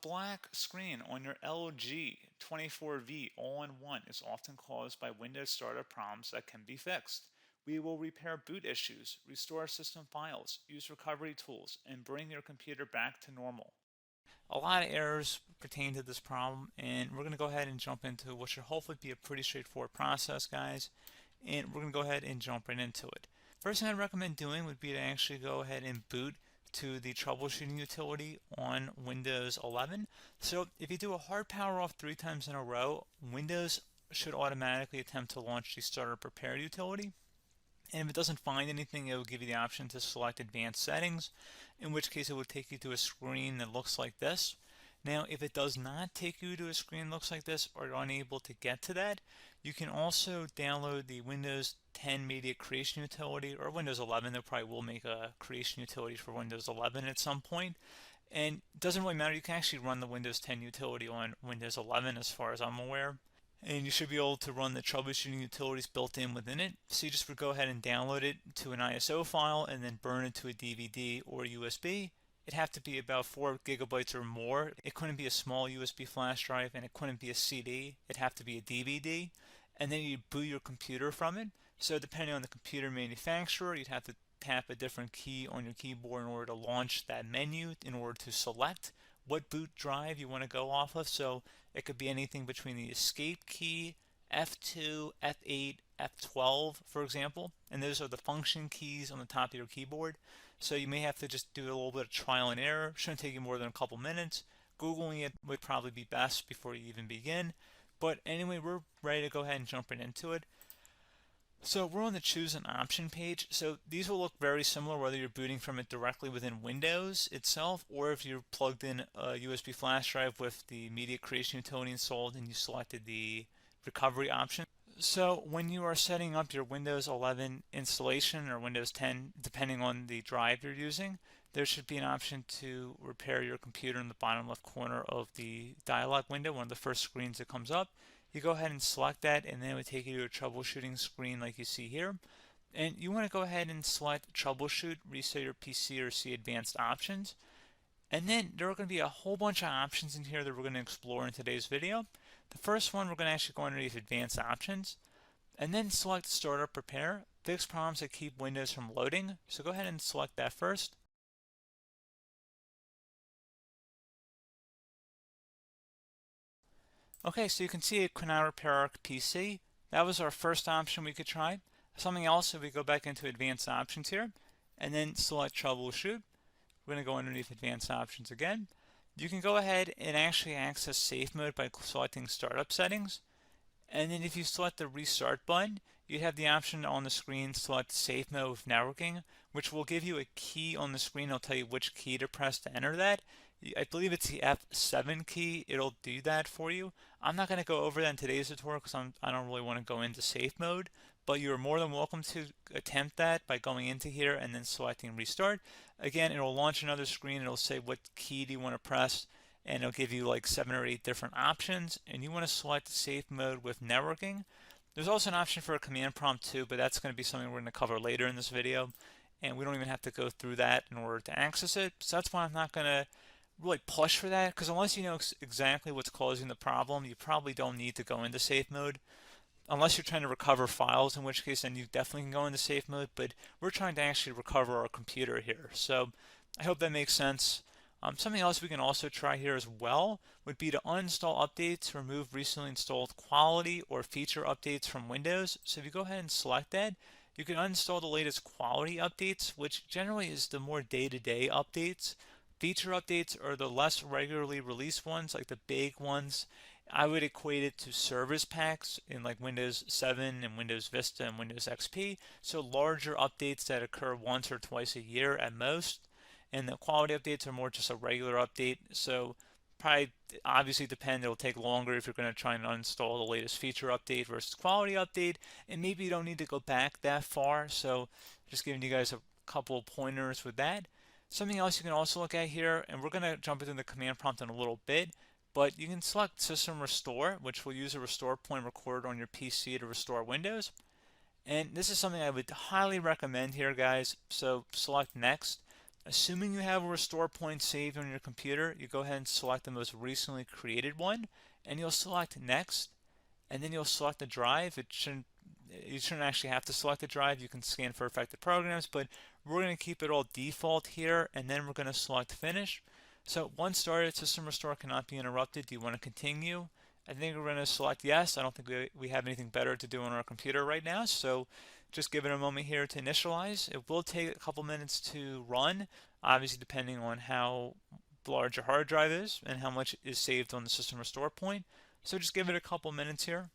black screen on your LG 24V all-in-one is often caused by Windows startup problems that can be fixed. We will repair boot issues, restore system files, use recovery tools, and bring your computer back to normal. A lot of errors pertain to this problem, and we're going to go ahead and jump into what should hopefully be a pretty straightforward process, guys. And we're going to go ahead and jump right into it. First thing I'd recommend doing would be to actually go ahead and boot to the troubleshooting utility on Windows 11. So if you do a hard power off 3 times in a row, Windows should automatically attempt to launch the startup repair utility. And if it doesn't find anything, it will give you the option to select advanced settings, in which case it will take you to a screen that looks like this. Now, if it does not take you to a screen that looks like this, or you're unable to get to that, you can also download the Windows 10 Media Creation Utility, or Windows 11. They probably will make a creation utility for Windows 11 at some point. And it doesn't really matter, you can actually run the Windows 10 utility on Windows 11 as far as I'm aware. And you should be able to run the troubleshooting utilities built in within it. So you just would go ahead and download it to an ISO file and then burn it to a DVD or USB. It'd have to be about 4 gigabytes or more. It couldn't be a small USB flash drive, and it couldn't be a CD. It'd have to be a DVD. And then you'd boot your computer from it. So depending on the computer manufacturer, you'd have to tap a different key on your keyboard in order to launch that menu, in order to select what boot drive you want to go off of. So it could be anything between the escape key, F2, F8, F12, for example. And those are the function keys on the top of your keyboard. So you may have to just do a little bit of trial and error. Shouldn't take you more than a couple minutes. Googling it would probably be best before you even begin. But anyway, we're ready to go ahead and jump right into it. So we're on the choose an option page. So these will look very similar whether you're booting from it directly within Windows itself, or if you're plugged in a USB flash drive with the media creation utility installed and you selected the recovery option. So when you are setting up your Windows 11 installation or Windows 10, depending on the drive you're using, there should be an option to repair your computer in the bottom left corner of the dialog window, one of the first screens that comes up. You go ahead and select that, and then it would take you to a troubleshooting screen like you see here. And you want to go ahead and select troubleshoot, reset your PC, or see advanced options. And then there are going to be a whole bunch of options in here that we're going to explore in today's video. The first one, we're going to actually go underneath advanced options and then select startup repair, fix problems that keep Windows from loading. So go ahead and select that first. Okay, so you can see it could now repair our PC. That was our first option we could try. Something else, if we go back into advanced options here and then select troubleshoot, we're going to go underneath advanced options again. You can go ahead and actually access safe mode by selecting startup settings. And then if you select the restart button, you have the option on the screen select safe mode with networking, which will give you a key on the screen. It'll tell you which key to press to enter that. I believe it's the F7 key. It'll do that for you. I'm not going to go over that in today's tutorial because I don't really want to go into safe mode, but you're more than welcome to attempt that by going into here and then selecting restart. Again, it'll launch another screen. It'll say what key do you want to press, and it'll give you like 7 or 8 different options, and you want to select safe mode with networking. There's also an option for a command prompt too, but that's going to be something we're going to cover later in this video, and we don't even have to go through that in order to access it. So that's why I'm not going to really push for that, because unless you know exactly what's causing the problem, you probably don't need to go into safe mode. Unless you're trying to recover files, in which case then you definitely can go into safe mode, but we're trying to actually recover our computer here. So I hope that makes sense. Something else we can also try here as well would be to uninstall updates, remove recently installed quality or feature updates from Windows. So if you go ahead and select that, you can uninstall the latest quality updates, which generally is the more day-to-day updates. Feature updates are the less regularly released ones, like the big ones. I would equate it to service packs in like Windows 7 and Windows Vista and Windows XP. So larger updates that occur once or twice a year at most. And the quality updates are more just a regular update. So probably obviously depend, it'll take longer if you're going to try and uninstall the latest feature update versus quality update. And maybe you don't need to go back that far. So just giving you guys a couple of pointers with that. Something else you can also look at here, and we're going to jump into the command prompt in a little bit, but you can select System Restore, which will use a restore point recorded on your PC to restore Windows. And this is something I would highly recommend here, guys. So select Next. Assuming you have a restore point saved on your computer, you go ahead and select the most recently created one, and you'll select next, and then you'll select the drive. You shouldn't actually have to select the drive. You can scan for affected programs, but we're going to keep it all default here, and then we're going to select finish. So once started, system restore cannot be interrupted. Do you want to continue? I think we're going to select yes. I don't think we have anything better to do on our computer right now, so just give it a moment here to initialize. It will take a couple minutes to run, obviously depending on how large your hard drive is and how much is saved on the system restore point. So just give it a couple minutes here.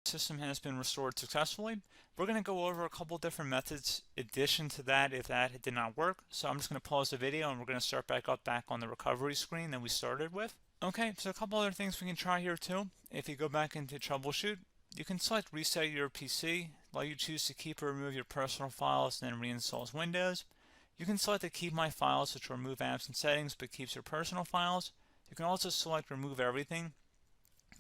System has been restored successfully. We're going to go over a couple different methods in addition to that if that did not work. So I'm just going to pause the video and we're going to start back on the recovery screen that we started with. Okay, so a couple other things we can try here too. If you go back into Troubleshoot, you can select Reset Your PC, while you choose to keep or remove your personal files and then reinstalls Windows. You can select to keep my files, which will remove apps and settings but keeps your personal files. You can also select Remove Everything,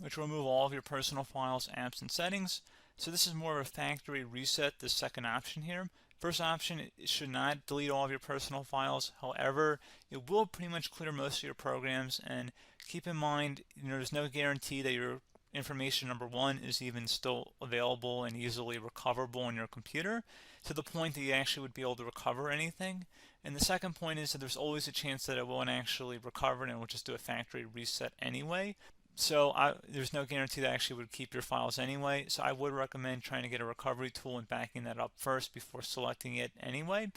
which will remove all of your personal files, apps, and settings. So this is more of a factory reset, the second option here. First option, it should not delete all of your personal files. However, it will pretty much clear most of your programs. And keep in mind, there's no guarantee that your information, number one, is even still available and easily recoverable on your computer to the point that you actually would be able to recover anything. And the second point is that there's always a chance that it won't actually recover and it will just do a factory reset anyway. So there's no guarantee that actually would keep your files anyway. So I would recommend trying to get a recovery tool and backing that up first before selecting it anyway.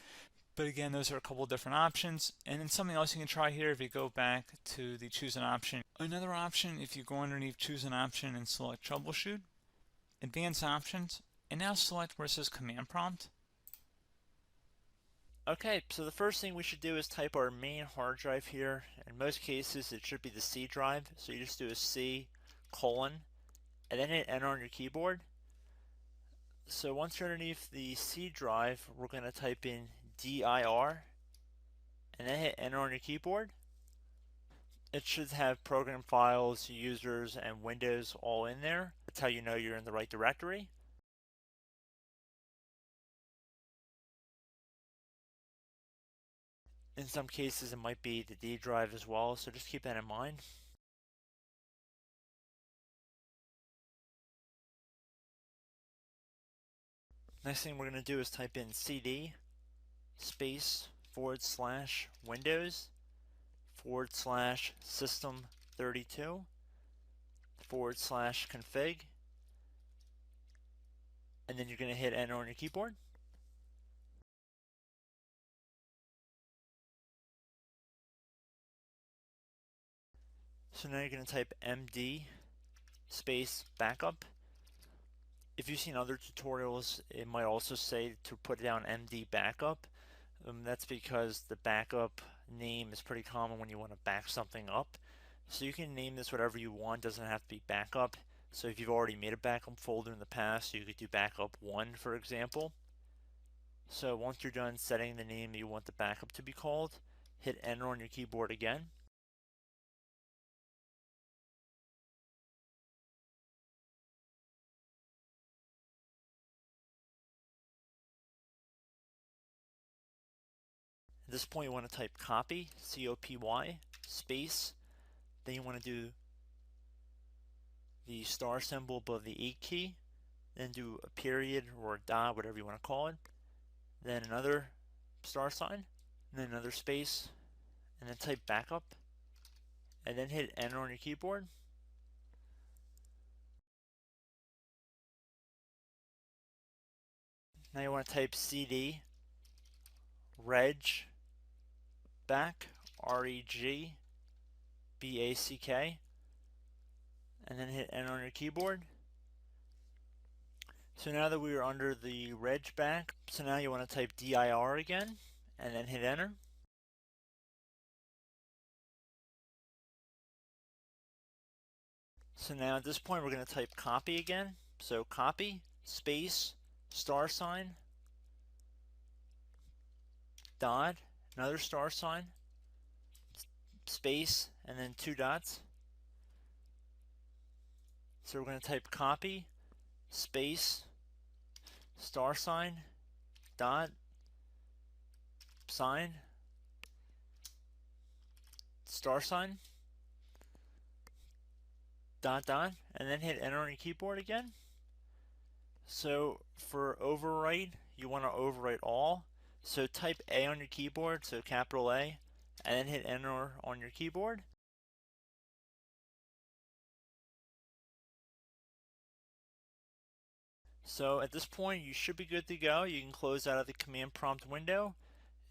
But again, those are a couple different options. And then something else you can try here if you go back to the choose an option. Another option, if you go underneath choose an option and select troubleshoot, advanced options, and now select where it says command prompt. Okay, so the first thing we should do is type our main hard drive here. In most cases, it should be the C drive. So you just do a C colon and then hit enter on your keyboard. So once you're underneath the C drive, we're going to type in dir and then hit enter on your keyboard. It should have program files, users, and Windows all in there. That's how you know you're in the right directory. In some cases, it might be the D drive as well, so just keep that in mind. Next thing we're going to do is type in cd space / Windows / system32 / config, and then you're going to hit enter on your keyboard. So now you're going to type md space backup. If you've seen other tutorials, it might also say to put down md backup. That's because the backup name is pretty common when you want to back something up. So you can name this whatever you want, doesn't have to be backup. So if you've already made a backup folder in the past, you could do backup 1, for example. So once you're done setting the name you want the backup to be called, hit enter on your keyboard again. At this point you want to type copy, C-O-P-Y, space, then you want to do the star symbol above the 8 key, then do a period or a dot, whatever you want to call it, then another star sign, and then another space, and then type backup, and then hit enter on your keyboard. Now you want to type cd reg back, REGBACK, and then hit enter on your keyboard. So now that we are under the reg back, so now you want to type dir again, and then hit enter. So now at this point we're going to type copy again. So copy, space, star sign, dot, another star sign, space, and then 2 dots. So we're going to type copy, space, star sign, dot, sign, star sign, dot, dot, and then hit enter on your keyboard again. So for overwrite, you want to overwrite all. So type A on your keyboard, so capital A, and then hit enter on your keyboard. So at this point, you should be good to go. You can close out of the command prompt window.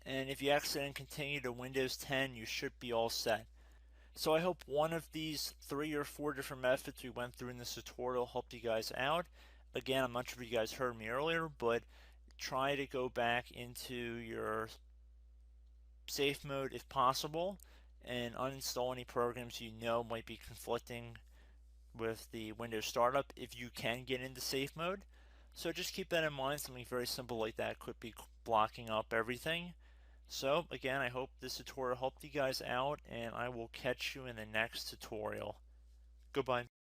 And if you accidentally continue to Windows 10, you should be all set. So I hope one of these 3 or 4 different methods we went through in this tutorial helped you guys out. Again, I'm not sure if you guys heard me earlier, but try to go back into your safe mode if possible and uninstall any programs you know might be conflicting with the Windows startup if you can get into safe mode. So just keep that in mind. Something very simple like that could be blocking up everything. So again, I hope this tutorial helped you guys out, and I will catch you in the next tutorial. Goodbye.